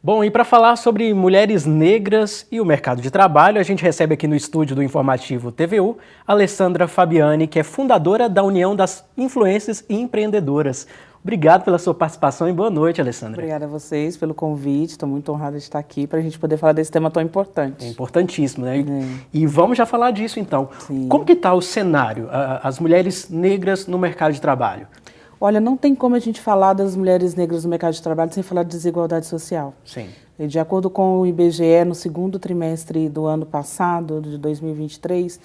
Bom, e para falar sobre mulheres negras e o mercado de trabalho, a gente recebe aqui no estúdio do Informativo TVU a Alessandra Fabiani, que é fundadora da União das Influências e Empreendedoras. Obrigado pela sua participação e boa noite, Alessandra. Obrigada a vocês pelo convite, estou muito honrada de estar aqui para a gente poder falar desse tema tão importante. É importantíssimo, né? E vamos já falar disso então. Sim. Como que está o cenário, as mulheres negras no mercado de trabalho? Olha, não tem como a gente falar das mulheres negras no mercado de trabalho sem falar de desigualdade social. Sim. De acordo com o IBGE, no segundo trimestre do ano passado, de 2023,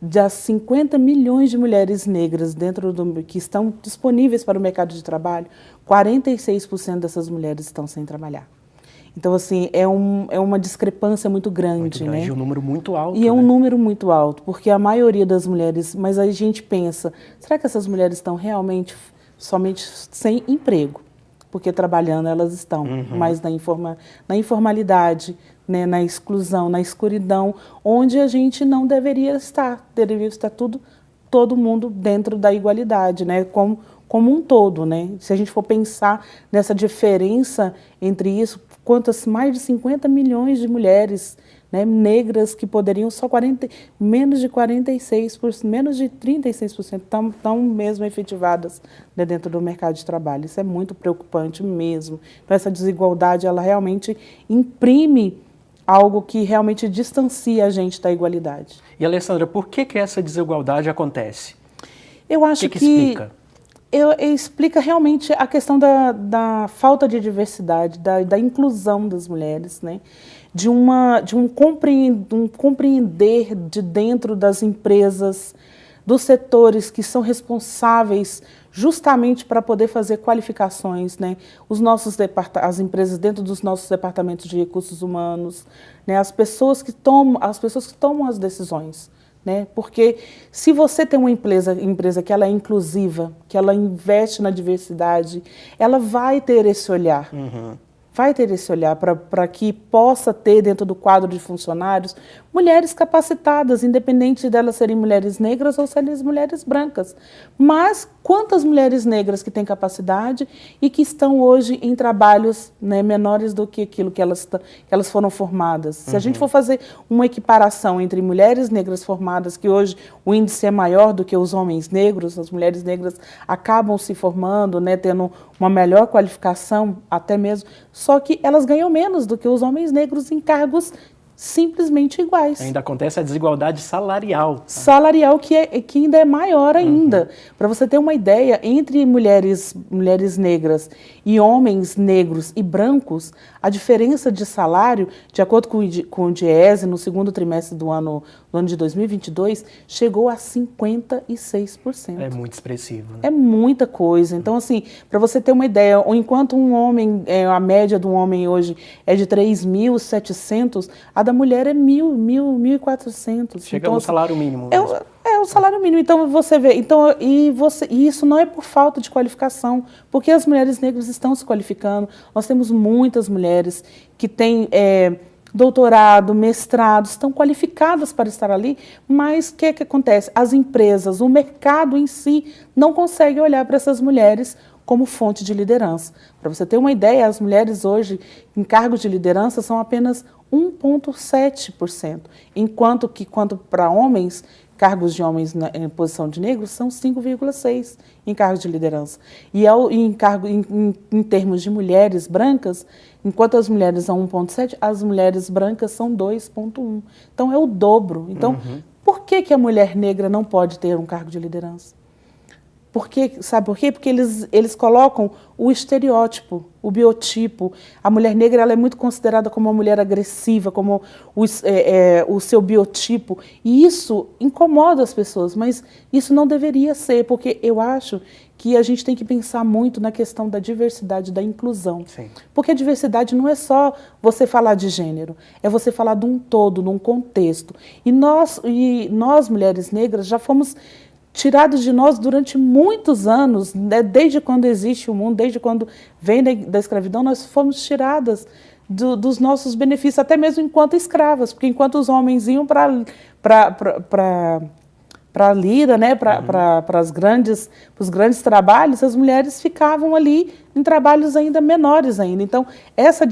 das 50 milhões de mulheres negras que estão disponíveis para o mercado de trabalho, 46% dessas mulheres estão sem trabalhar. Então, assim, é uma discrepância muito grande, né? E um número muito alto. E é um número muito alto, porque a maioria das mulheres... Mas a gente pensa, será que essas mulheres estão realmente somente sem emprego? Porque trabalhando elas estão, mas na informalidade, né, na exclusão, na escuridão, onde a gente não deveria estar. Deveria estar todo mundo dentro da igualdade, né, como um todo, né? Se a gente for pensar nessa diferença entre isso, mais de 50 milhões de mulheres, né, negras que poderiam menos de 36% estão mesmo efetivadas, né, dentro do mercado de trabalho. Isso é muito preocupante mesmo. Então, essa desigualdade, ela realmente imprime algo que realmente distancia a gente da igualdade. E, Alessandra, por que essa desigualdade acontece? Eu acho que explica? Explica realmente a questão da falta de diversidade, da inclusão das mulheres, né? De um compreender de dentro das empresas, dos setores que são responsáveis justamente para poder fazer qualificações, né? As empresas dentro dos nossos departamentos de recursos humanos, né? As pessoas que tomam as decisões. Né? Porque se você tem uma empresa que ela é inclusiva, que ela investe na diversidade, ela vai ter esse olhar. Vai ter esse olhar para que possa ter dentro do quadro de funcionários mulheres capacitadas, independente delas serem mulheres negras ou serem mulheres brancas. Mas quantas mulheres negras que têm capacidade e que estão hoje em trabalhos, né, menores do que aquilo que elas foram formadas? Se a gente for fazer uma equiparação entre mulheres negras formadas, que hoje o índice é maior do que os homens negros, as mulheres negras acabam se formando, né, tendo uma melhor qualificação, até mesmo, só que elas ganham menos do que os homens negros em cargos simplesmente iguais. Ainda acontece a desigualdade salarial. Salarial que ainda é maior ainda. Para você ter uma ideia, entre mulheres negras e homens negros e brancos, a diferença de salário, de acordo com o DIEESE, no segundo trimestre do ano de 2022, chegou a 56%. É muito expressivo. Né? É muita coisa. Então, assim, para você ter uma ideia, enquanto a média do homem hoje é de 3.700, a da mulher é 1.400. Chega então, no salário mínimo. É o salário mínimo. Então, você vê. Então, e isso não é por falta de qualificação, porque as mulheres negras estão se qualificando. Nós temos muitas mulheres que têm doutorado, mestrado, estão qualificadas para estar ali, mas o que acontece? As empresas, o mercado em si, não consegue olhar para essas mulheres como fonte de liderança. Para você ter uma ideia, as mulheres hoje em cargos de liderança são apenas 1,7%, enquanto para homens, cargos de homens em posição de negros são 5,6% em cargos de liderança. E em termos de mulheres brancas, enquanto as mulheres são 1,7%, as mulheres brancas são 2,1%. Então é o dobro. Então, por que a mulher negra não pode ter um cargo de liderança? Sabe por quê? Porque eles colocam o estereótipo, o biotipo. A mulher negra ela é muito considerada como uma mulher agressiva, como o seu biotipo. E isso incomoda as pessoas, mas isso não deveria ser, porque eu acho que a gente tem que pensar muito na questão da diversidade, da inclusão. Sim. Porque a diversidade não é só você falar de gênero, é você falar de um todo, num contexto. E nós mulheres negras, já fomos tirados de nós durante muitos anos, né? Desde quando existe o mundo, desde quando vem da escravidão, nós fomos tiradas dos nossos benefícios, até mesmo enquanto escravas, porque enquanto os homens iam para para a lira, né, para os grandes trabalhos, as mulheres ficavam ali em trabalhos ainda menores ainda. Então, essa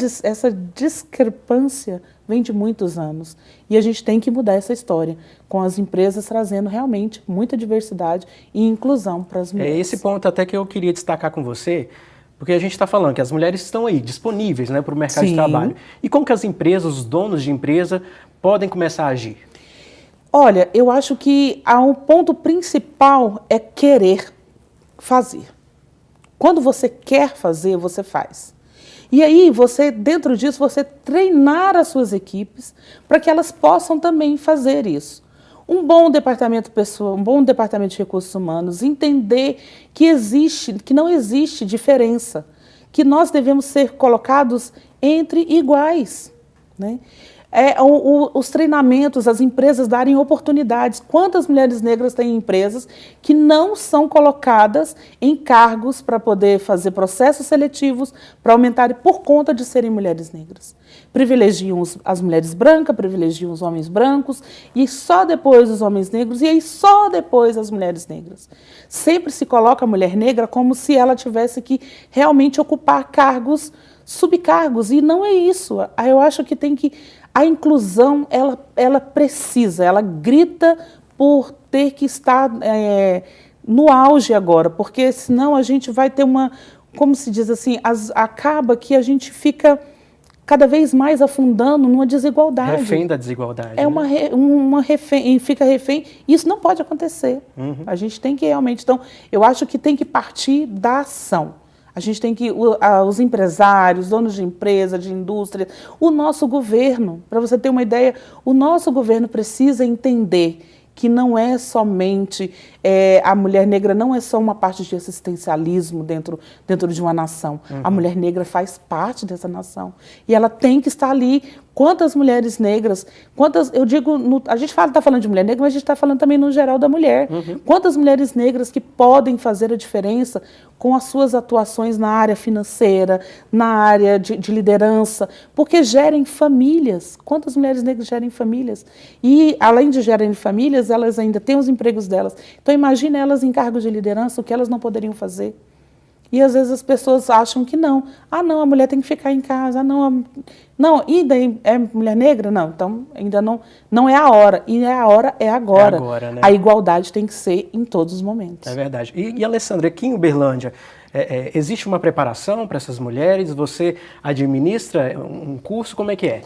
discrepância vem de muitos anos. E a gente tem que mudar essa história, com as empresas trazendo realmente muita diversidade e inclusão para as mulheres. É esse ponto até que eu queria destacar com você, porque a gente está falando que as mulheres estão aí, disponíveis, né, para o mercado de trabalho. E como que as empresas, os donos de empresa, podem começar a agir? Olha, eu acho que um ponto principal é querer fazer. Quando você quer fazer, você faz. E aí, dentro disso, você treinar as suas equipes para que elas possam também fazer isso. Um bom departamento pessoal, um bom departamento de recursos humanos, entender que não existe diferença, que nós devemos ser colocados entre iguais, né? Os treinamentos, as empresas darem oportunidades. Quantas mulheres negras têm empresas que não são colocadas em cargos para poder fazer processos seletivos, para aumentarem por conta de serem mulheres negras? Privilegiam as mulheres brancas, privilegiam os homens brancos, e só depois os homens negros, e aí só depois as mulheres negras. Sempre se coloca a mulher negra como se ela tivesse que realmente ocupar cargos, subcargos, e não é isso. Eu acho que a inclusão, ela precisa, ela grita por ter que estar no auge agora, porque senão a gente vai ter como se diz assim, acaba que a gente fica cada vez mais afundando numa desigualdade. Refém da desigualdade. Fica refém. Isso não pode acontecer. A gente tem que realmente... Então, eu acho que tem que partir da ação. A gente tem que, os empresários, donos de empresa, de indústria, o nosso governo, para você ter uma ideia, o nosso governo precisa entender que não é somente, a mulher negra não é só uma parte de assistencialismo dentro de uma nação. A mulher negra faz parte dessa nação. E ela tem que estar ali. Quantas mulheres negras, eu digo, a gente está falando de mulher negra, mas a gente está falando também no geral da mulher. Quantas mulheres negras que podem fazer a diferença com as suas atuações na área financeira, na área de liderança, porque gerem famílias. Quantas mulheres negras gerem famílias? E, além de gerem famílias, elas ainda têm os empregos delas. Então, imagine elas em cargos de liderança, o que elas não poderiam fazer. E, às vezes, as pessoas acham que não. Ah, não, a mulher tem que ficar em casa. Ah, não, e daí é mulher negra? Não, então ainda não é a hora. E a hora é agora. É agora, né? A igualdade tem que ser em todos os momentos. É verdade. E Alessandra, aqui em Uberlândia, existe uma preparação para essas mulheres? Você administra um curso? Como é que é?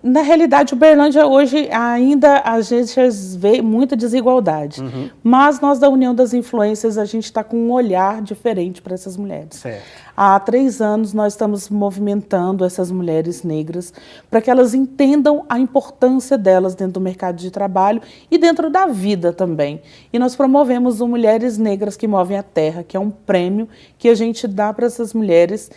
Na realidade, Uberlândia hoje ainda a gente vê muita desigualdade, mas nós da União das Influências, a gente está com um olhar diferente para essas mulheres. Certo. Há 3 anos nós estamos movimentando essas mulheres negras para que elas entendam a importância delas dentro do mercado de trabalho e dentro da vida também. E nós promovemos o Mulheres Negras que Movem a Terra, que é um prêmio que a gente dá para essas mulheres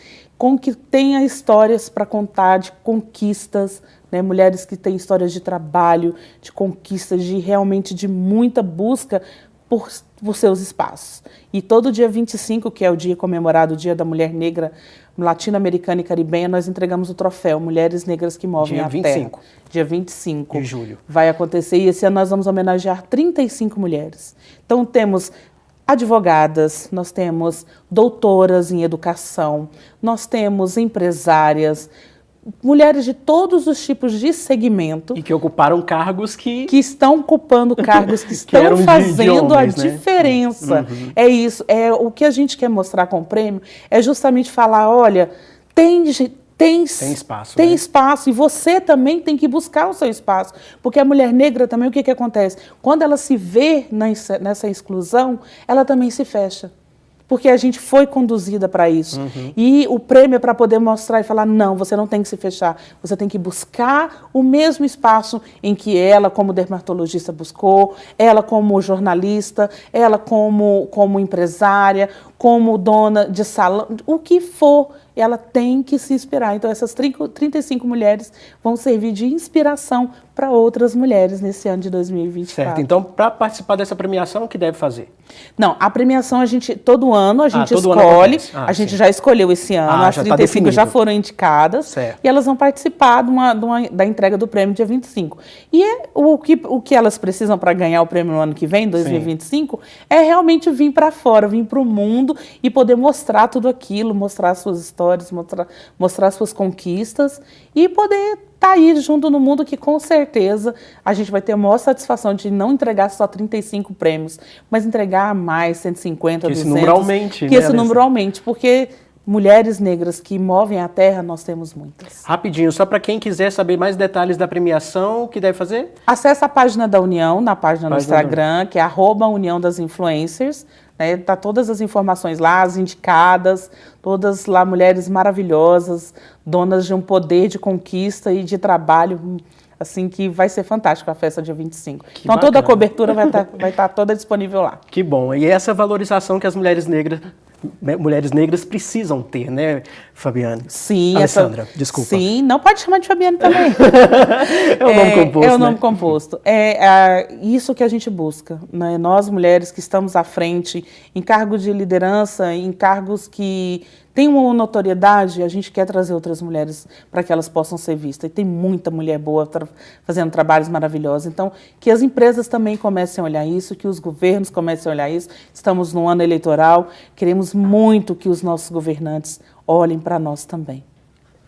que tenha histórias para contar de conquistas, né? Mulheres que têm histórias de trabalho, de conquistas, realmente de muita busca por seus espaços. E todo dia 25, que é o dia comemorado, o Dia da Mulher Negra Latino-Americana e Caribenha, nós entregamos o troféu Mulheres Negras que Movem a Terra. Dia 25 de julho. Vai acontecer, e esse ano nós vamos homenagear 35 mulheres. Então temos advogadas, nós temos doutoras em educação, nós temos empresárias, mulheres de todos os tipos de segmento. E que ocuparam cargos que estão ocupando cargos, que estão fazendo a diferença. É isso. O que a gente quer mostrar com o prêmio é justamente falar, olha, tem espaço. Tem espaço, e você também tem que buscar o seu espaço. Porque a mulher negra também, o que acontece? Quando ela se vê nessa exclusão, ela também se fecha. Porque a gente foi conduzida para isso. E o prêmio é para poder mostrar e falar, não, você não tem que se fechar. Você tem que buscar o mesmo espaço em que ela, como dermatologista, buscou, ela como jornalista, ela como empresária, como dona de salão, o que for, ela tem que se inspirar. Então, essas 35 mulheres vão servir de inspiração para outras mulheres nesse ano de 2024. Certo, então para participar dessa premiação, o que deve fazer? Não, a premiação todo ano a gente todo ano escolhe, acontece. a gente já escolheu esse ano, as já tá 35 já definido. foram indicadas, Certo. e elas vão participar da entrega do prêmio dia 25. E o que elas precisam para ganhar o prêmio no ano que vem, 2025, é realmente vir para fora, vir para o mundo e poder mostrar tudo aquilo, mostrar suas histórias, mostrar suas conquistas e poder estar aí junto no mundo, que com certeza a gente vai ter a maior satisfação de não entregar só 35 prêmios, mas entregar mais, 150, Que 200. esse número aumente, Que né, esse número aumente, porque mulheres negras que movem a terra, nós temos muitas. Rapidinho, só para quem quiser saber mais detalhes da premiação, o que deve fazer? Acesse a página da União, na página no Instagram, que é @União das Influencers. Tá todas as informações lá, as indicadas, todas lá mulheres maravilhosas, donas de um poder de conquista e de trabalho, assim, que vai ser fantástico a festa dia 25. Então toda a cobertura vai estar toda disponível lá. Que bom, e essa valorização que as mulheres negras precisam ter, né, Fabiane? Sim. Alessandra, desculpa. Sim, não pode chamar de Fabiane também. É o nome composto, É o nome né? composto. É isso que a gente busca, né? Nós, mulheres que estamos à frente, em cargos de liderança, em cargos que têm uma notoriedade, a gente quer trazer outras mulheres para que elas possam ser vistas. E tem muita mulher boa fazendo trabalhos maravilhosos. Então, que as empresas também comecem a olhar isso, que os governos comecem a olhar isso. Estamos no ano eleitoral, queremos muito que os nossos governantes olhem para nós também.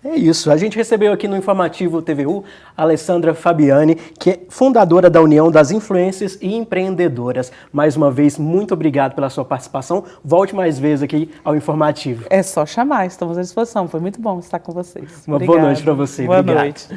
É isso, a gente recebeu aqui no Informativo TVU a Alessandra Fabiani, que é fundadora da União das Influências e Empreendedoras. Mais uma vez, muito obrigado pela sua participação. Volte mais vezes aqui ao Informativo. É só chamar, estamos à disposição. Foi muito bom estar com vocês. Uma boa noite para você. Boa Obrigado. noite.